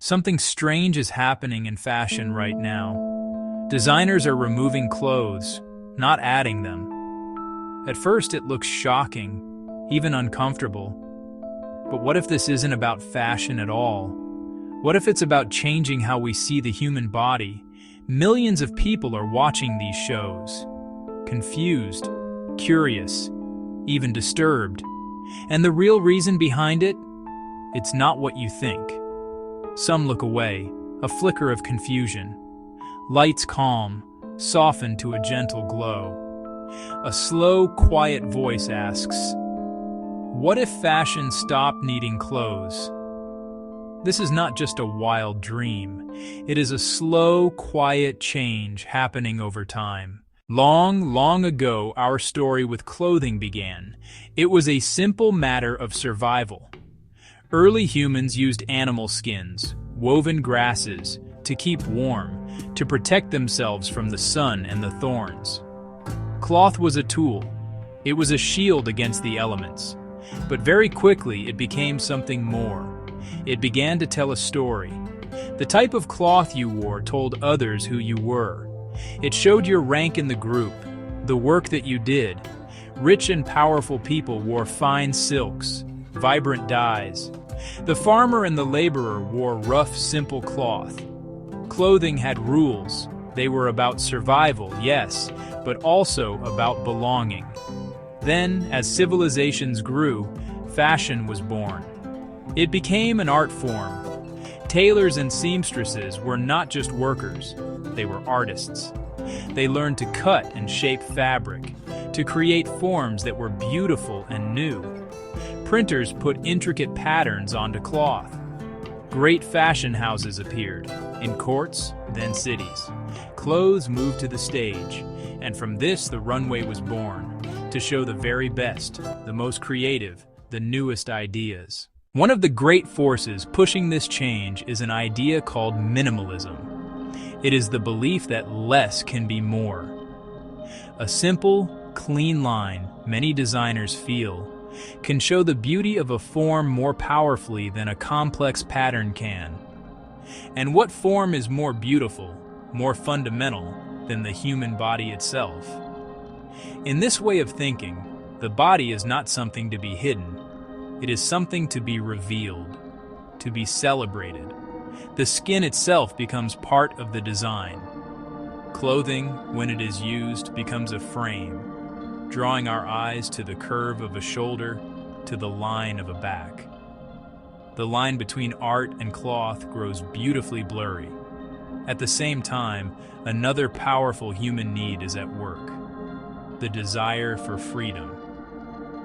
Something strange is happening in fashion right now. Designers are removing clothes, not adding them. At first it looks shocking, even uncomfortable. But what if this isn't about fashion at all? What if it's about changing how we see the human body? Millions of people are watching these shows. Confused, curious, even disturbed. And the real reason behind it? It's not what you think. Some look away, a flicker of confusion. Lights calm, soften to a gentle glow. A slow, quiet voice asks, "What if fashion stopped needing clothes?" This is not just a wild dream. It is a slow, quiet change happening over time. Long, long ago, our story with clothing began. It was a simple matter of survival. Early humans used animal skins, woven grasses, to keep warm, to protect themselves from the sun and the thorns. Cloth was a tool. It was a shield against the elements. But very quickly it became something more. It began to tell a story. The type of cloth you wore told others who you were. It showed your rank in the group, the work that you did. Rich and powerful people wore fine silks, vibrant dyes. The farmer and the laborer wore rough, simple cloth. Clothing had rules. They were about survival, yes, but also about belonging. Then, as civilizations grew, fashion was born. It became an art form. Tailors and seamstresses were not just workers, they were artists. They learned to cut and shape fabric, to create forms that were beautiful and new. Printers put intricate patterns onto cloth. Great fashion houses appeared, in courts, then cities. Clothes moved to the stage, and from this the runway was born, to show the very best, the most creative, the newest ideas. One of the great forces pushing this change is an idea called minimalism. It is the belief that less can be more. A simple, clean line, many designers feel, can show the beauty of a form more powerfully than a complex pattern can. And what form is more beautiful, more fundamental, than the human body itself? In this way of thinking, the body is not something to be hidden. It is something to be revealed, to be celebrated. The skin itself becomes part of the design. Clothing, when it is used, becomes a frame, drawing our eyes to the curve of a shoulder, to the line of a back. The line between art and cloth grows beautifully blurry. At the same time, another powerful human need is at work: the desire for freedom.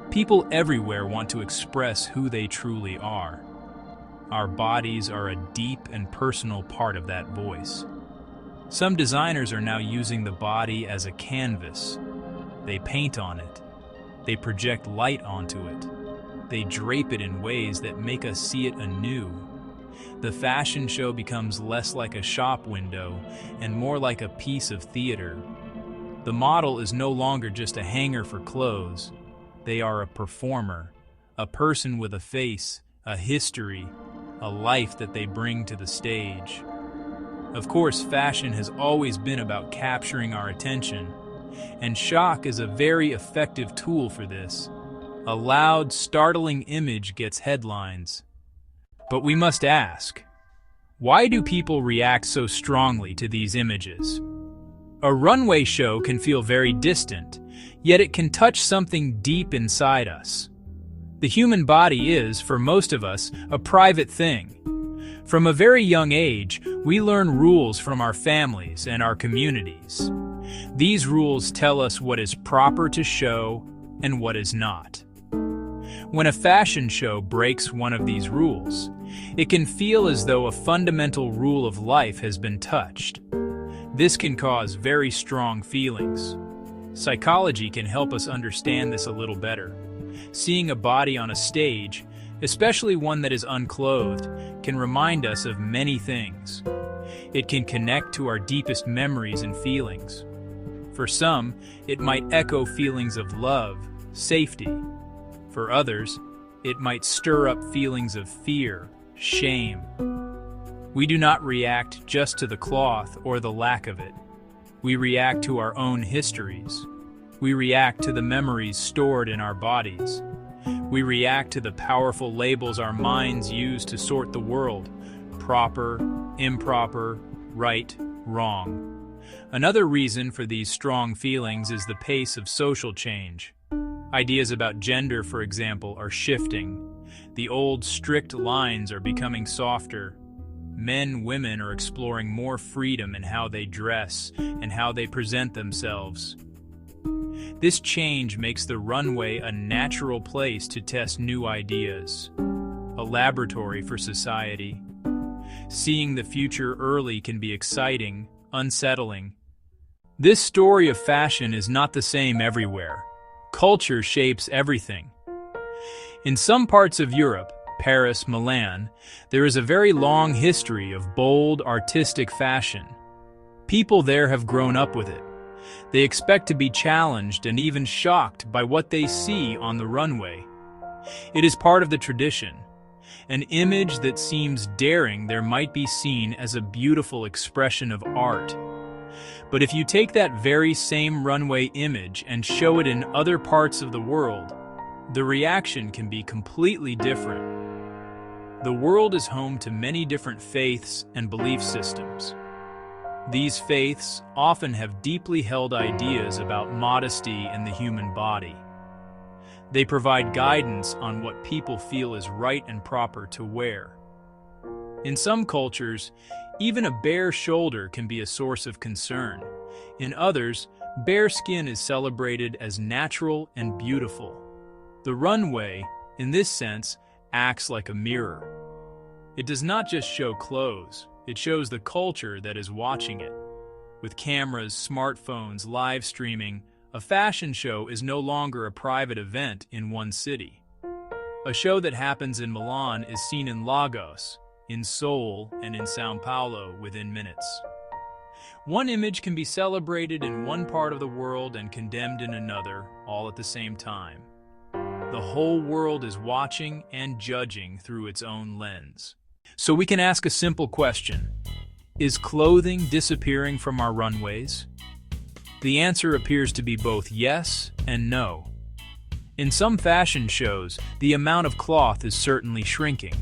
People everywhere want to express who they truly are. Our bodies are a deep and personal part of that voice. Some designers are now using the body as a canvas. They paint on it. They project light onto it. They drape it in ways that make us see it anew. The fashion show becomes less like a shop window and more like a piece of theater. The model is no longer just a hanger for clothes. They are a performer, a person with a face, a history, a life that they bring to the stage. Of course, fashion has always been about capturing our attention, and shock is a very effective tool for this. A loud, startling image gets headlines. But we must ask, why do people react so strongly to these images? A runway show can feel very distant, yet it can touch something deep inside us. The human body is, for most of us, a private thing. From a very young age, we learn rules from our families and our communities. These rules tell us what is proper to show and what is not. When a fashion show breaks one of these rules, it can feel as though a fundamental rule of life has been touched. This can cause very strong feelings. Psychology can help us understand this a little better. Seeing a body on a stage, especially one that is unclothed, can remind us of many things. It can connect to our deepest memories and feelings. For some, it might echo feelings of love, safety. For others, it might stir up feelings of fear, shame. We do not react just to the cloth or the lack of it. We react to our own histories. We react to the memories stored in our bodies. We react to the powerful labels our minds use to sort the world: proper, improper, right, wrong. Another reason for these strong feelings is the pace of social change. Ideas about gender, for example, are shifting. The old, strict lines are becoming softer. Men, women are exploring more freedom in how they dress and how they present themselves. This change makes the runway a natural place to test new ideas, a laboratory for society. Seeing the future early can be exciting, unsettling. This story of fashion is not the same everywhere. Culture shapes everything. In some parts of Europe, Paris, Milan, there is a very long history of bold, artistic fashion. People there have grown up with it. They expect to be challenged and even shocked by what they see on the runway. It is part of the tradition. An image that seems daring there might be seen as a beautiful expression of art. But if you take that very same runway image and show it in other parts of the world, the reaction can be completely different. The world is home to many different faiths and belief systems. These faiths often have deeply held ideas about modesty and the human body. They provide guidance on what people feel is right and proper to wear. In some cultures, even a bare shoulder can be a source of concern. In others, bare skin is celebrated as natural and beautiful. The runway, in this sense, acts like a mirror. It does not just show clothes, it shows the culture that is watching it. With cameras, smartphones, live streaming, a fashion show is no longer a private event in one city. A show that happens in Milan is seen in Lagos, in Seoul, and in São Paulo within minutes. One image can be celebrated in one part of the world and condemned in another, all at the same time. The whole world is watching and judging through its own lens. So we can ask a simple question: is clothing disappearing from our runways? The answer appears to be both yes and no. In some fashion shows, the amount of cloth is certainly shrinking.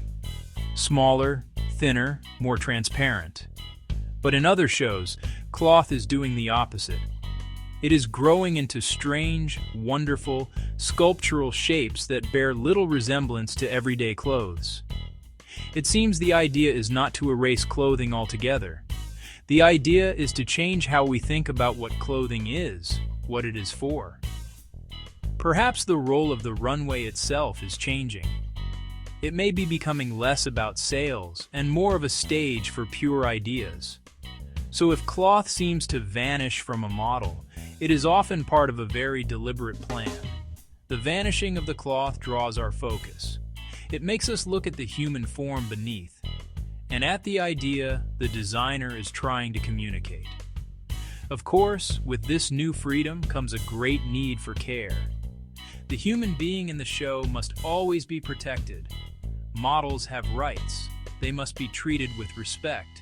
Smaller, thinner, more transparent. But in other shows, cloth is doing the opposite. It is growing into strange, wonderful, sculptural shapes that bear little resemblance to everyday clothes. It seems the idea is not to erase clothing altogether. The idea is to change how we think about what clothing is, what it is for. Perhaps the role of the runway itself is changing. It may be becoming less about sales and more of a stage for pure ideas. So if cloth seems to vanish from a model, it is often part of a very deliberate plan. The vanishing of the cloth draws our focus. It makes us look at the human form beneath, and at the idea the designer is trying to communicate. Of course, with this new freedom comes a great need for care. The human being in the show must always be protected. Models have rights. They must be treated with respect.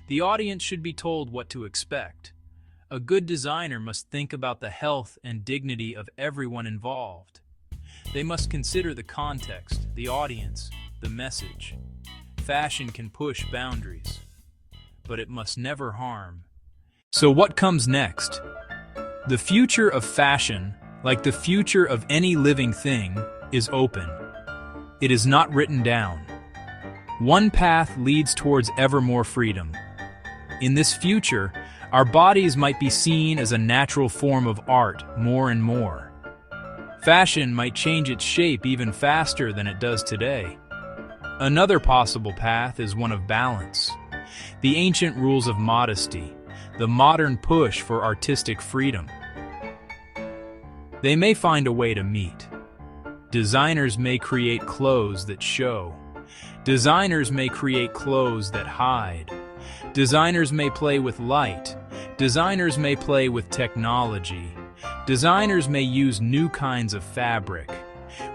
The audience should be told what to expect. A good designer must think about the health and dignity of everyone involved. They must consider the context, the audience, the message. Fashion can push boundaries, but it must never harm. So what comes next? The future of fashion, like the future of any living thing, is open. It is not written down. One path leads towards ever more freedom. In this future, our bodies might be seen as a natural form of art more and more. Fashion might change its shape even faster than it does today. Another possible path is one of balance. The ancient rules of modesty, the modern push for artistic freedom. They may find a way to meet. Designers may create clothes that show. Designers may create clothes that hide. Designers may play with light. Designers may play with technology. Designers may use new kinds of fabric.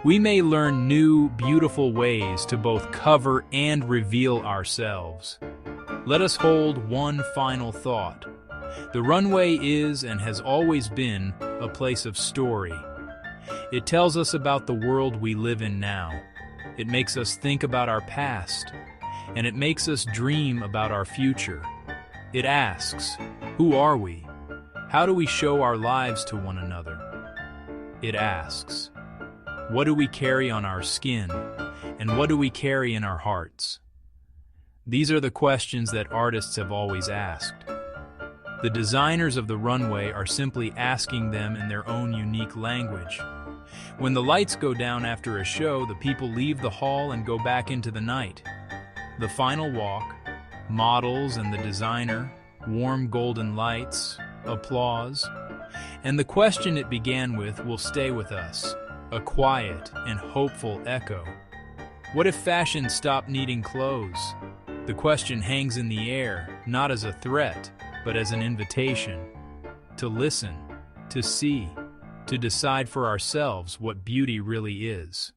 We may learn new, beautiful ways to both cover and reveal ourselves. Let us hold one final thought. The runway is and has always been a place of story. It tells us about the world we live in now. It makes us think about our past, and it makes us dream about our future. It asks, who are we? How do we show our lives to one another? It asks, what do we carry on our skin, and what do we carry in our hearts? These are the questions that artists have always asked. The designers of the runway are simply asking them in their own unique language. When the lights go down after a show, the people leave the hall and go back into the night. The final walk, models and the designer, warm golden lights, applause, and the question it began with will stay with us, a quiet and hopeful echo. What if fashion stopped needing clothes? The question hangs in the air, not as a threat, but as an invitation to listen, to see, to decide for ourselves what beauty really is.